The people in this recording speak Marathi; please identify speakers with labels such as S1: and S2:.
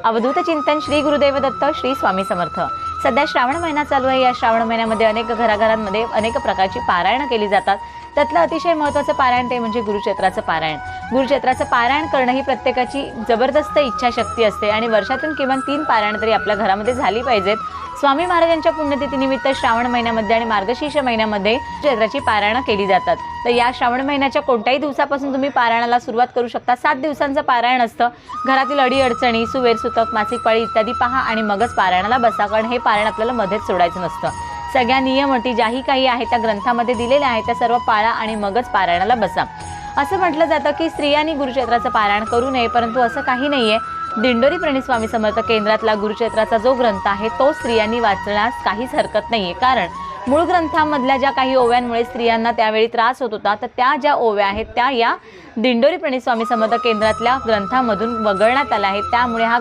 S1: अवधूत चिंतन श्री गुरुदेव दत्त श्री स्वामी समर्थ। सध्या श्रावण महिना चालू आहे। या श्रावण महिन्यामध्ये अनेक घराघरांमध्ये अनेक प्रकारची पारायण केली जातात। त्यातलं अतिशय महत्त्वाचं पारायण ते म्हणजे गुरुचैत्राचं पारायण। गुरुचैत्राचं पारायण करणं ही प्रत्येकाची जबरदस्त इच्छाशक्ती असते आणि वर्षातून किमान 3 पारायण तरी आपल्या घरामध्ये झाली पाहिजेत। स्वामी महाराजांच्या पुण्यतिथीनिमित्त श्रावण महिन्यामध्ये आणि मार्गशीर्ष महिन्यामध्ये चैत्राची पारायण केली जातात। तर या श्रावण महिन्याच्या कोणत्याही दिवसापासून तुम्ही पारायणाला सुरुवात करू शकता। 7 दिवसांचं पारायण असतं। घरातील अडीअडचणी, सुवेर सुतक, मासिक पाळी इत्यादी पहा आणि मगच पारायणाला बसा, कारण हे पारायण आपल्याला मध्येच सोडायचं नसतं। सगळ्या नियम अटी ज्याही काही आहेत त्या ग्रंथामध्ये दिलेल्या आहेत त्या सर्व पाळा आणि मगच पारायणाला बसा। असं म्हटलं जातं की स्त्रियांनी गुरुचैत्राचं पारायण करू नये, परंतु असं काही नाहीये। दिंडोरी प्रणित स्वामी समर्थ केंद्रातला गुरुचैत्राचा जो ग्रंथ आहे तो स्त्रियांनी वाचण्यास काहीच हरकत नाहीये, कारण मूळ ग्रंथामधल्या ज्या काही ओव्यांमुळे स्त्रियांना त्यावेळी त्रास होत होता, तर त्या ज्या ओव्या आहेत त्या या दिंडोरी प्रणित स्वामी समर्थ केंद्रातल्या ग्रंथामधून वगळण्यात आल्या आहेत। त्यामुळे हा